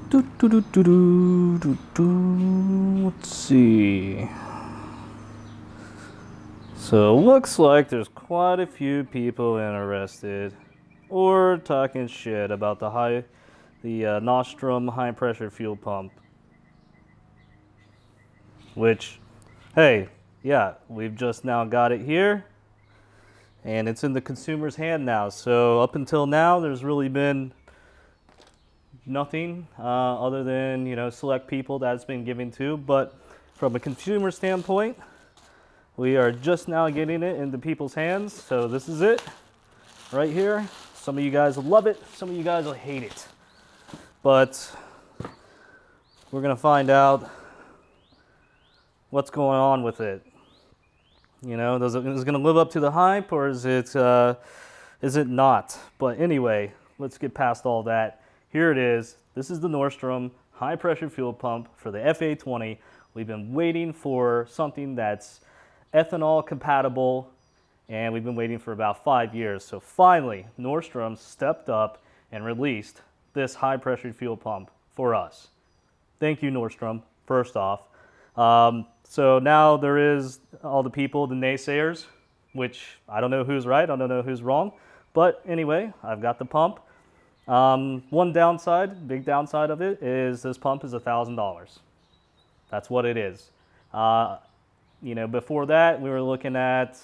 Let's see. So looks like there's quite a few people interested or talking shit about the Nostrum high pressure fuel pump. Which, hey, yeah, we've just now got it here, and it's in the consumer's hand now. So up until now, there's really been nothing other than select people that it's been given to. But from a consumer standpoint, we are just now getting it into people's hands. So this is it right here. Some of you guys will love it, some of you guys will hate it, but we're gonna find out what's going on with it. Is it going to live up to the hype, or is it not? But anyway, let's get past all that. Here it is. This is the Nostrum high pressure fuel pump for the FA20. We've been waiting for something that's ethanol compatible, and we've been waiting for about 5 years. So finally, Nostrum stepped up and released this high pressure fuel pump for us. Thank you, Nostrum, first off. So now there is all the people, the naysayers, which I don't know who's right, I don't know who's wrong. But anyway, I've got the pump. One downside, big downside of it, is this pump is $1,000. That's what it is. Before that, we were looking at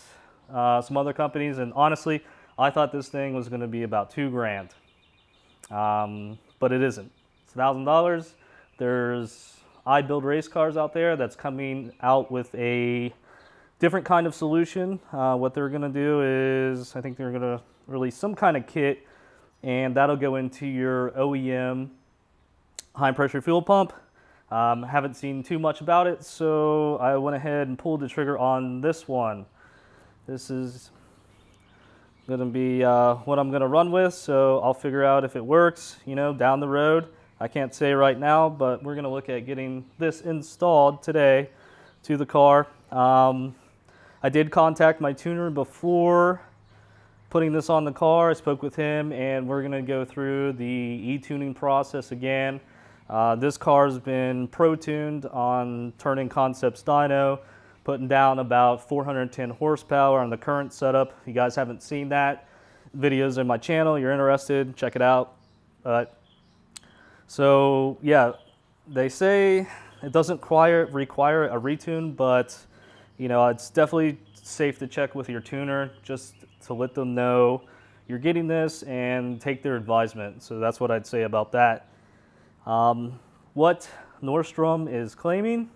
some other companies, and honestly, I thought this thing was going to be about $2,000. But it isn't. It's $1,000. There's I Build Race Cars out there that's coming out with a different kind of solution. What they're going to do is, I think they're going to release some kind of kit, and that'll go into your OEM high pressure fuel pump. Haven't seen too much about it, so I went ahead and pulled the trigger on this one. This is going to be what I'm going to run with, so I'll figure out if it works, down the road. I can't say right now, but we're going to look at getting this installed today to the car. I did contact my tuner before putting this on the car. I spoke with him, and we're going to go through the e-tuning process again. This car's been pro-tuned on turning Concepts dyno, putting down about 410 horsepower on the current setup. If you guys haven't seen that, videos in my channel, you're interested, check it out. So yeah, they say it doesn't require a retune, but it's definitely safe to check with your tuner just to let them know you're getting this and take their advisement. So that's what I'd say about that. What Nostrum is claiming,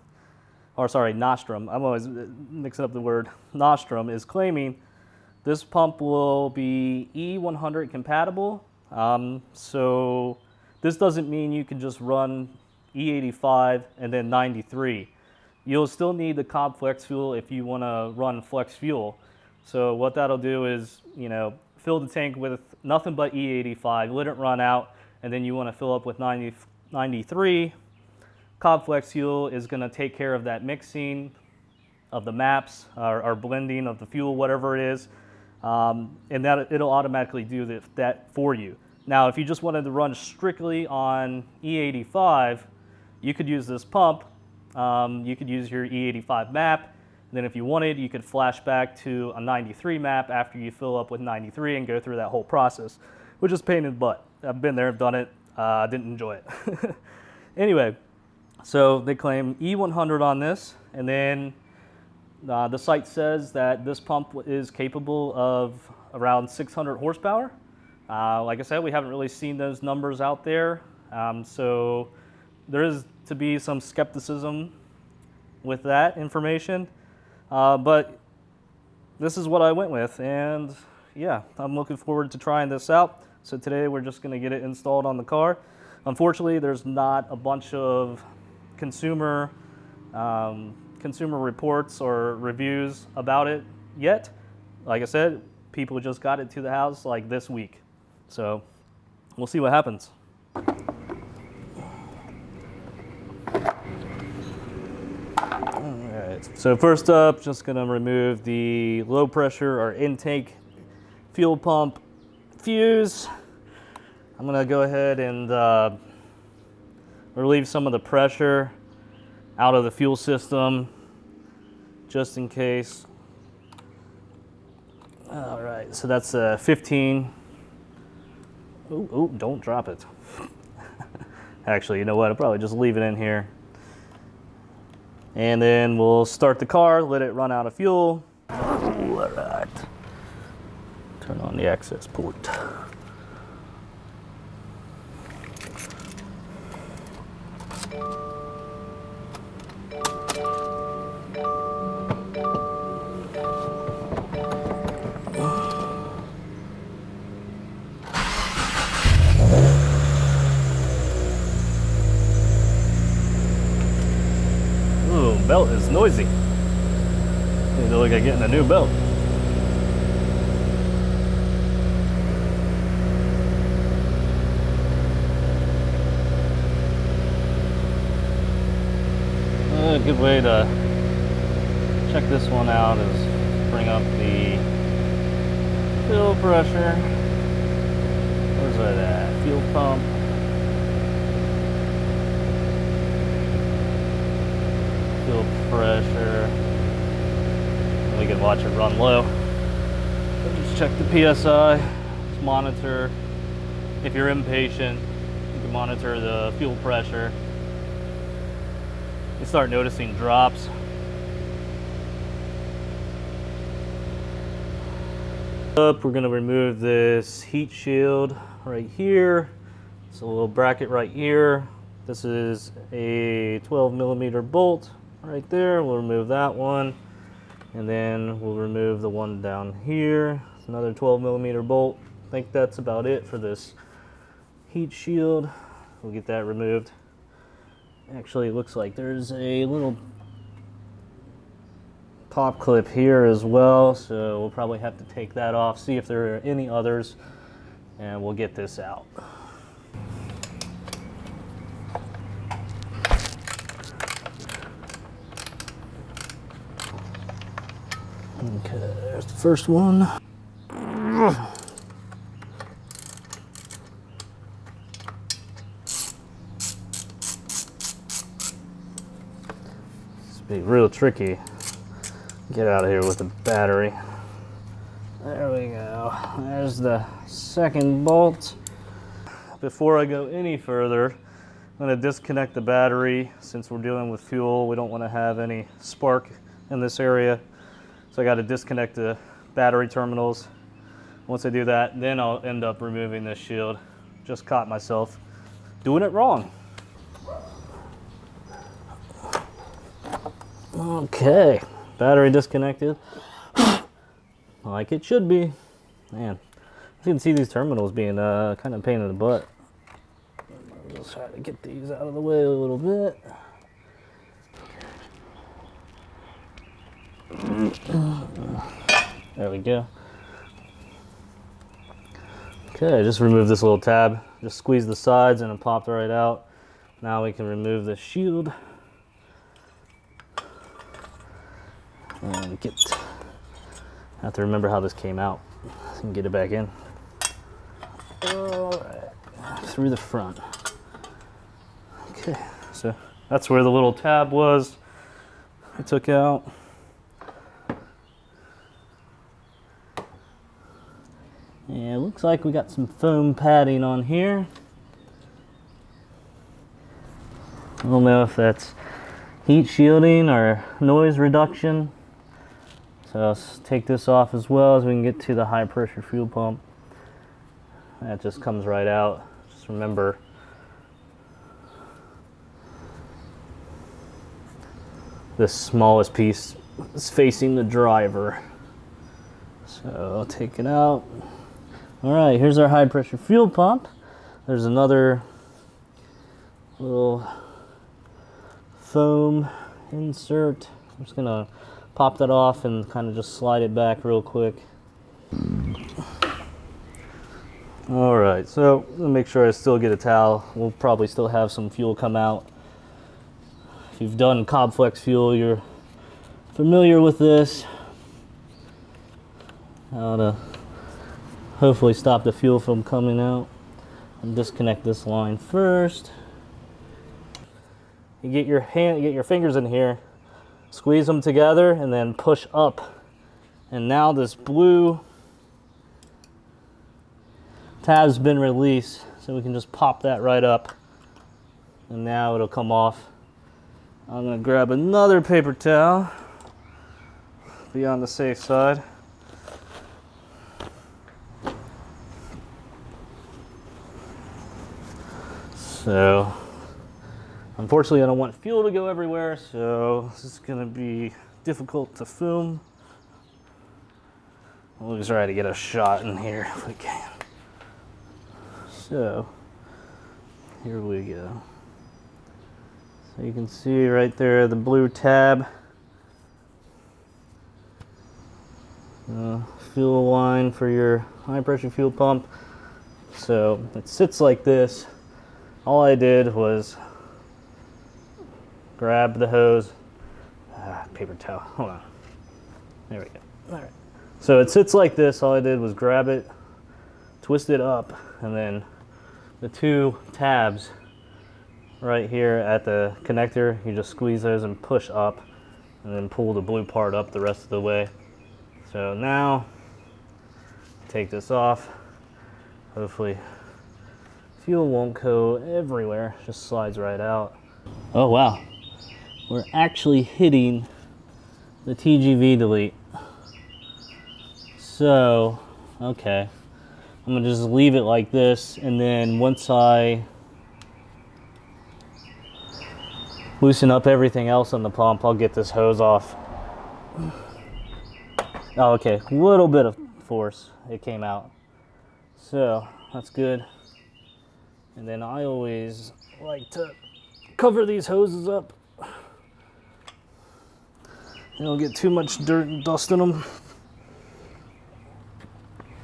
or sorry, Nostrum, I'm always mixing up the word, Nostrum is claiming this pump will be E100 compatible. So this doesn't mean you can just run E85 and then 93. You'll still need the Cobb Flex Fuel if you want to run Flex Fuel. So what that'll do is, fill the tank with nothing but E85, let it run out, and then you want to fill up with 93. Cobb Flex Fuel is going to take care of that mixing of the maps or blending of the fuel, whatever it is, and that it'll automatically do that for you. Now, if you just wanted to run strictly on E85, you could use this pump. You could use your E85 map. And then if you wanted, you could flash back to a 93 map after you fill up with 93 and go through that whole process, which is a pain in the butt. I've been there, I've done it. I didn't enjoy it. Anyway, so they claim E100 on this, and then the site says that this pump is capable of around 600 horsepower. Like I said, we haven't really seen those numbers out there, so there is to be some skepticism with that information, but this is what I went with, and yeah, I'm looking forward to trying this out. So today we're just going to get it installed on the car. Unfortunately, there's not a bunch of consumer reports or reviews about it yet. Like I said, people just got it to the house like this week. So we'll see what happens. Alright, so first up, just gonna remove the low pressure or intake fuel pump fuse. I'm gonna go ahead and relieve some of the pressure out of the fuel system, just in case. All right, so that's 15. Ooh, don't drop it. Actually, you know what? I'll probably just leave it in here. And then we'll start the car, let it run out of fuel. Ooh, all right. Turn on the access port. Belt is noisy. Need to look at getting a new belt. A good way to check this one out is bring up the fuel pressure. Where's that at? Fuel pump. Fuel pressure. We can watch it run low. Just check the PSI. Just monitor. If you're impatient, you can monitor the fuel pressure. You start noticing drops. We're going to remove this heat shield right here. So a little bracket right here. This is a 12mm bolt. Right there, we'll remove that one, and then we'll remove the one down here. It's another 12mm bolt. I think that's about it for this heat shield. We'll get that removed. Actually, it looks like there's a little pop clip here as well, so we'll probably have to take that off, see if there are any others, and we'll get this out. Okay, there's the first one. It's be real tricky. Get out of here with the battery. There we go. There's the second bolt. Before I go any further, I'm going to disconnect the battery. Since we're dealing with fuel, we don't want to have any spark in this area. So I got to disconnect the battery terminals. Once I do that, then I'll end up removing this shield. Just caught myself doing it wrong. Okay, battery disconnected. Like it should be. Man, you can see these terminals being kind of a pain in the butt. I'll just try to get these out of the way a little bit. There we go. Okay, just remove this little tab. Just squeeze the sides and it popped right out. Now we can remove the shield. And I have to remember how this came out. So can get it back in. Alright, through the front. Okay, so that's where the little tab was I took out. Yeah, it looks like we got some foam padding on here. I don't know if that's heat shielding or noise reduction. So let's take this off as well as we can get to the high pressure fuel pump. That just comes right out. Just remember, this smallest piece is facing the driver. So I'll take it out. All right, here's our high pressure fuel pump. There's another little foam insert. I'm just gonna pop that off and kind of just slide it back real quick. All right, so I'll make sure I still get a towel. We'll probably still have some fuel come out. If you've done Cobb Flex fuel, you're familiar with this. How to hopefully stop the fuel from coming out. And disconnect this line first. you get your fingers in here, squeeze them together, and then push up. And now this blue tab's been released, so we can just pop that right up, and now it'll come off. I'm gonna grab another paper towel, be on the safe side. So, unfortunately I don't want fuel to go everywhere, so this is gonna be difficult to film. We'll try to get a shot in here if we can. So, here we go. So you can see right there the blue tab. Fuel line for your high pressure fuel pump. So it sits like this. All I did was grab the hose. Paper towel, hold on. There we go, all right. So it sits like this. All I did was grab it, twist it up, and then the two tabs right here at the connector, you just squeeze those and push up, and then pull the blue part up the rest of the way. So now, take this off. Hopefully, fuel won't go everywhere, just slides right out. Oh wow, we're actually hitting the TGV delete. So, okay, I'm gonna just leave it like this, and then once I loosen up everything else on the pump, I'll get this hose off. Oh, okay, a little bit of force, it came out. So, that's good. And then I always like to cover these hoses up. They don't get too much dirt and dust in them.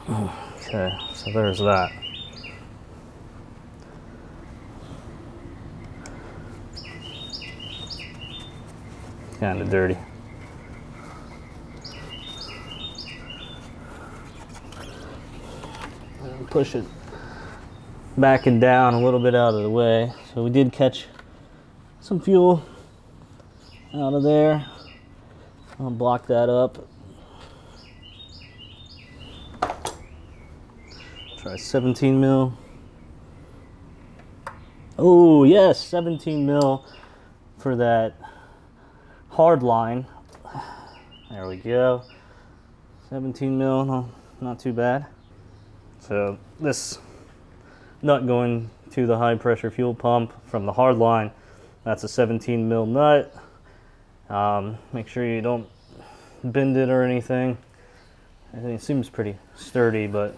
Okay, so there's that. Kind of dirty. And push it back and down a little bit out of the way. So we did catch some fuel out of there. I'll block that up. Try 17 mil. Oh yes, 17 mil for that hard line. There we go. 17 mil, no, not too bad. So this nut going to the high pressure fuel pump from the hard line, that's a 17 mil nut. Make sure you don't bend it or anything. I think it seems pretty sturdy, but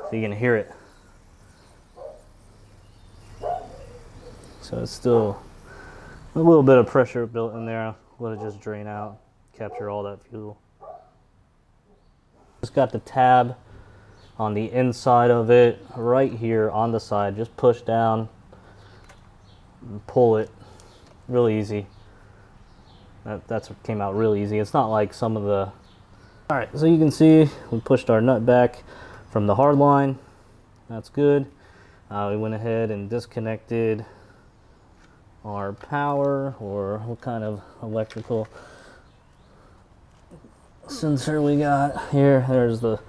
so you can hear it. So it's still a little bit of pressure built in there. Let it just drain out, capture all that fuel. Just got the tab on the inside of it, right here on the side. Just push down and pull it. Real easy. That's what came out real easy. It's not like some of the... Alright, so you can see we pushed our nut back from the hard line. That's good. We went ahead and disconnected our power, or what kind of electrical sensor we got here. There's the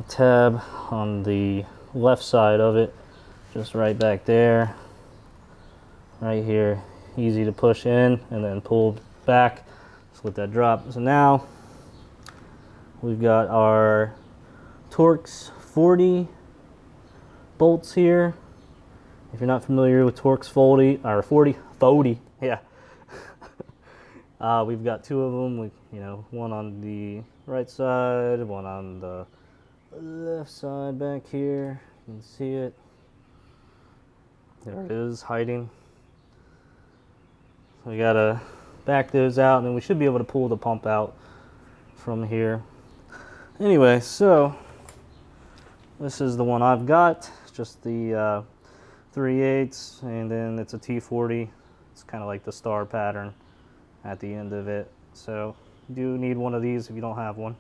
tab on the left side of it, just right back there, right here. Easy to push in and then pull back. Just let that drop. So now we've got our Torx 40 bolts here. If you're not familiar with Torx 40, yeah. We've got two of them. One on the right side, one on the left side back here. You can see it. There it is, hiding. So we gotta back those out, and then we should be able to pull the pump out from here. Anyway, so this is the one I've got. It's just the 3/8, and then it's a T40. It's kind of like the star pattern at the end of it. So you do need one of these if you don't have one.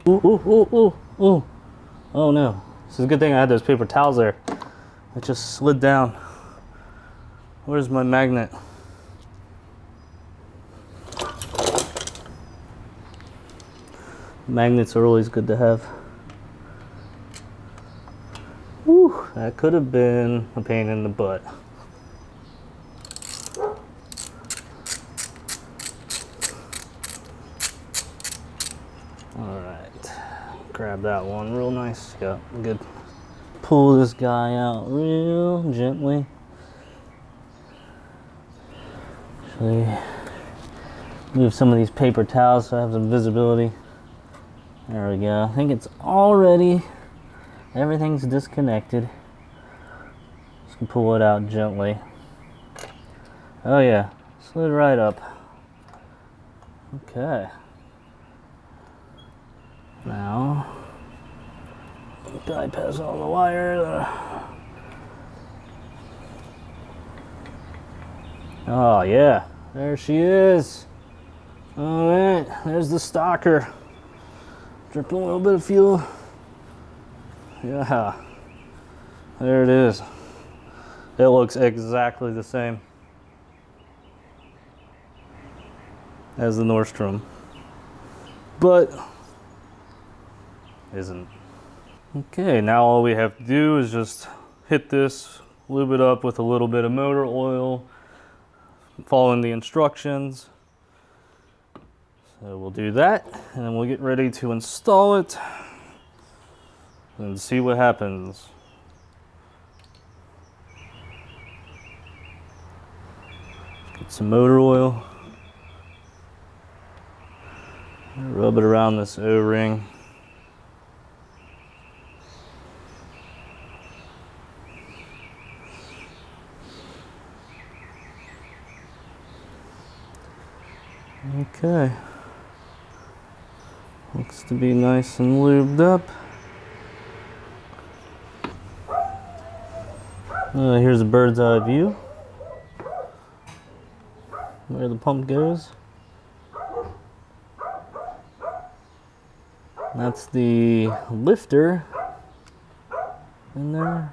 Ooh, ooh, ooh, ooh, ooh. Oh no. This is a good thing I had those paper towels there. It just slid down. Where's my magnet? Magnets are always good to have. Whew, that could have been a pain in the butt. Alright, grab that one real nice. Yeah, good. Pull this guy out real gently. Actually, move some of these paper towels so I have some visibility. There we go. I think it's already, everything's disconnected. Just can pull it out gently. Oh yeah, slid right up. Okay. Now, bypass all the wires. Oh yeah, there she is. All right, there's the stalker. Dripping a little bit of fuel. Yeah, there it is. It looks exactly the same as the Nostrum, but isn't. Okay, now all we have to do is just hit this, lube it up with a little bit of motor oil, following the instructions. So we'll do that, and then we'll get ready to install it and see what happens. Get some motor oil, rub it around this O-ring. Okay. Looks to be nice and lubed up. Here's a bird's eye view where the pump goes. That's the lifter in there.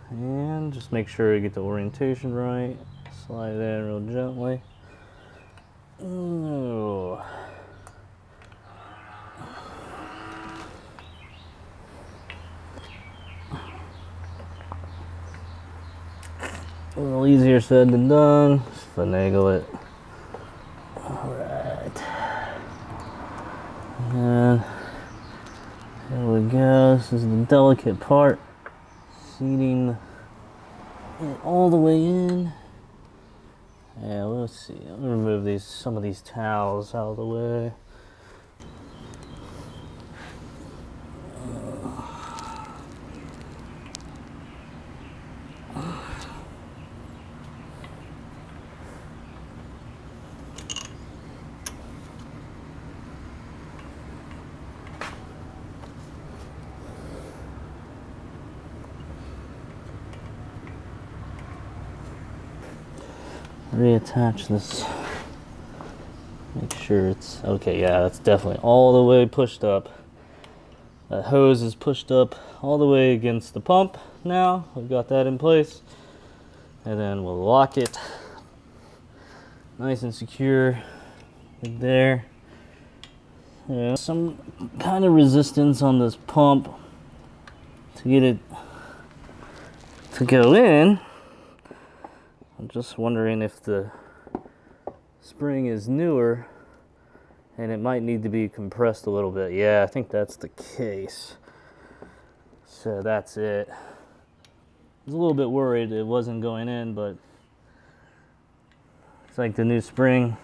And just make sure you get the orientation right. Slide it in real gently. Oh. A little easier said than done. Just finagle it. Alright. And there we go. This is the delicate part. Seating it all the way in. Yeah, let's see. Let me remove some of these towels out of the way. Reattach this. Make sure it's okay. Yeah, that's definitely all the way pushed up. That hose is pushed up all the way against the pump. Now we've got that in place, and then we'll lock it nice and secure right there. Yeah, some kind of resistance on this pump to get it to go in. I'm just wondering if the spring is newer and it might need to be compressed a little bit. Yeah, I think that's the case. So that's it. I was a little bit worried it wasn't going in, but it's like the new spring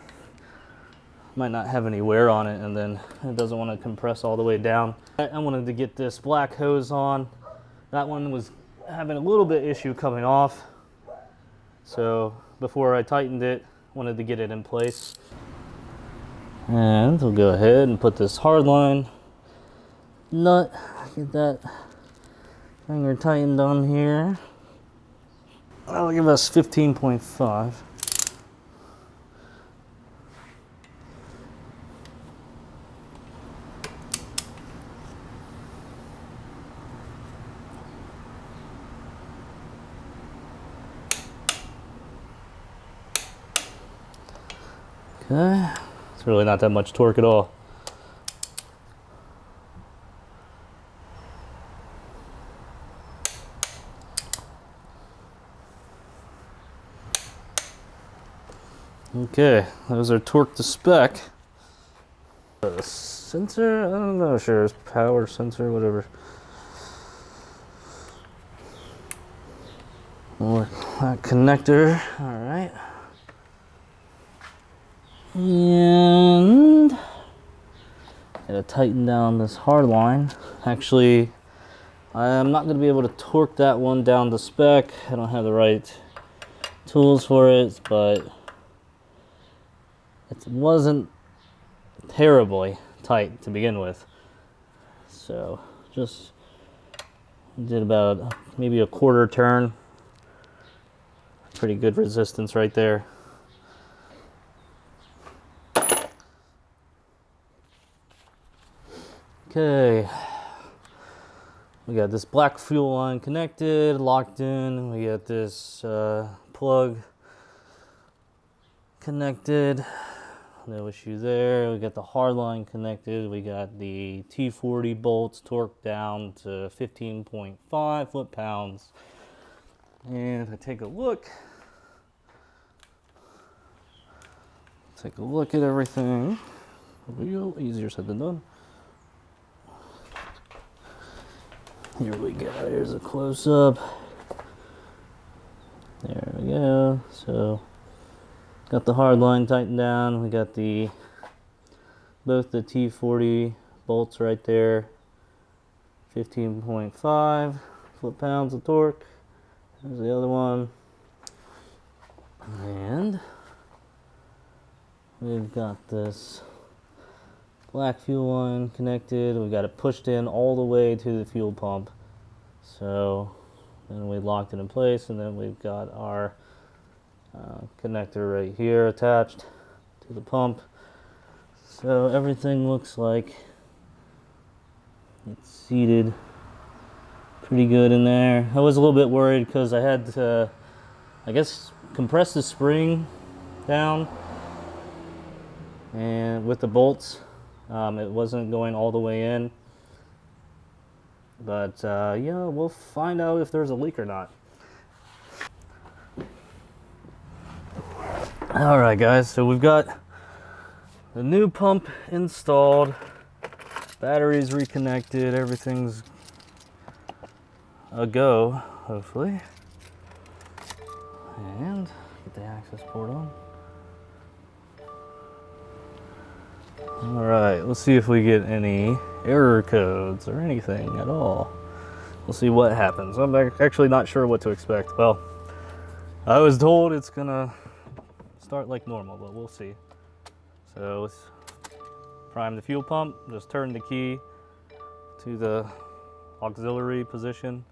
might not have any wear on it, and then it doesn't want to compress all the way down. I wanted to get this black hose on. That one was having a little bit issue coming off. So before I tightened it, wanted to get it in place. And we'll go ahead and put this hardline nut, get that finger tightened on here. That'll give us 15.5. Okay, it's really not that much torque at all. Okay, those are torque to spec. Sensor, I don't know, sure, it's power sensor, whatever. More that connector, all right. And gotta tighten down this hard line. Actually, I'm not gonna be able to torque that one down to spec. I don't have the right tools for it, but it wasn't terribly tight to begin with. So just did about maybe a quarter turn. Pretty good resistance right there. Okay, we got this black fuel line connected, locked in. We got this plug connected. No issue there. We got the hard line connected. We got the T40 bolts torqued down to 15.5 foot-pounds. And if I take a look at everything. Real easier said than done. Here we go. Here's a close-up. There we go. So got the hard line tightened down. We got both the T40 bolts right there. 15.5 foot-pounds of torque. There's the other one. And we've got this black fuel line connected. We got it pushed in all the way to the fuel pump. So then we locked it in place, and then we've got our connector right here attached to the pump. So everything looks like it's seated pretty good in there. I was a little bit worried because I had to, I guess, compress the spring down, and with the bolts it wasn't going all the way in. But yeah, we'll find out if there's a leak or not. All right, guys, so we've got the new pump installed, batteries reconnected, everything's a go, hopefully. And get the access port on. All right, let's see if we get any error codes or anything at all. We'll see what happens. I'm actually not sure what to expect. Well, I was told it's gonna start like normal, but we'll see. So let's prime the fuel pump, just turn the key to the auxiliary position.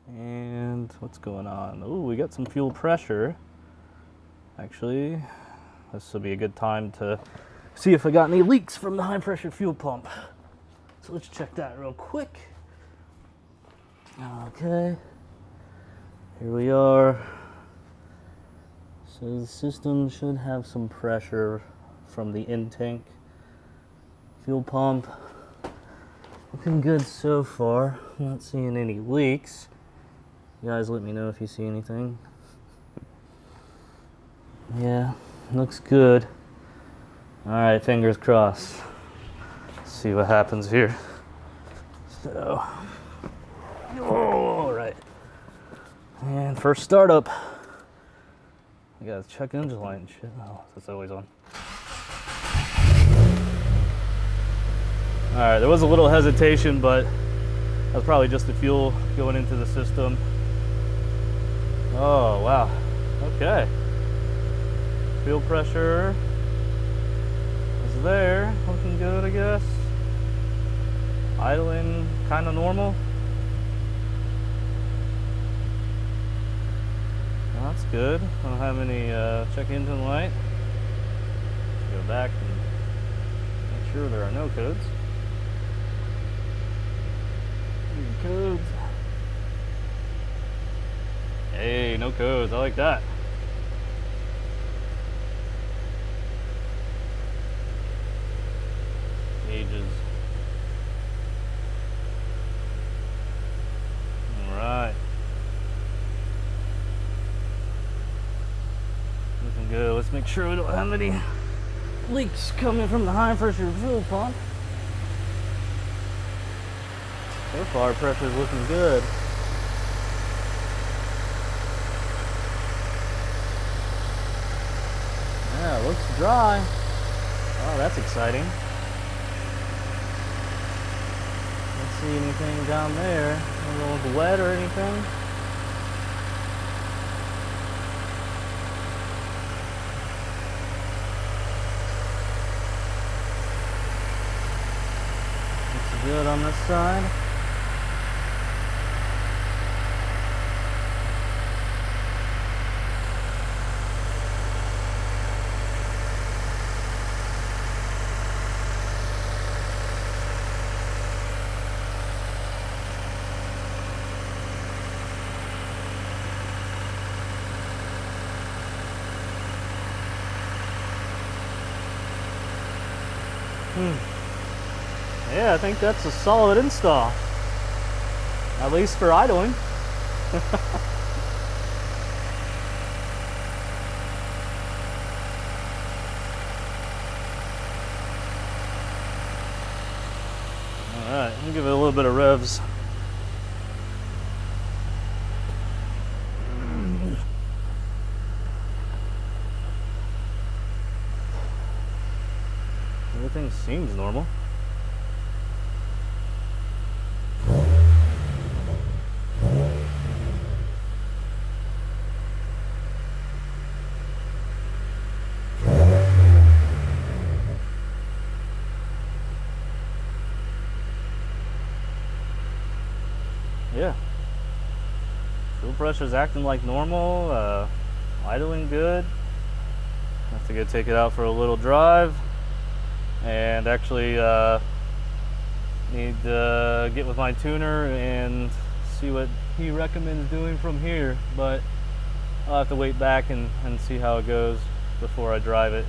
And what's going on? Oh, we got some fuel pressure. Actually, this will be a good time to see if I got any leaks from the high pressure fuel pump. So let's check that real quick. Okay, here we are. So the system should have some pressure from the in-tank fuel pump. Looking good so far. Not seeing any leaks. You guys let me know if you see anything. Yeah, looks good. All right, fingers crossed. Let's see what happens here. So, all right. And first startup. I gotta check engine light and shit. Oh, that's always on. All right, there was a little hesitation, but that's probably just the fuel going into the system. Oh, wow. Okay. Fuel pressure is there. Looking good, I guess. Idling kind of normal. Well, that's good. I don't have any check engine light. Go back and make sure there are no codes. Codes. Hey, no codes. I like that. good. Let's make sure we don't have any leaks coming from the high pressure fuel pump. So far, pressure's looking good. Yeah, it looks dry. Oh, that's exciting. Don't see anything down there. I don't know if it's wet or anything. Looks good on this side. Yeah, I think that's a solid install. At least for idling. Alright, let me give it a little bit of revs. Everything seems normal. Yeah, fuel pressure's acting like normal, idling good. Have to go take it out for a little drive, and actually need to get with my tuner and see what he recommends doing from here, but I'll have to wait back and see how it goes before I drive it.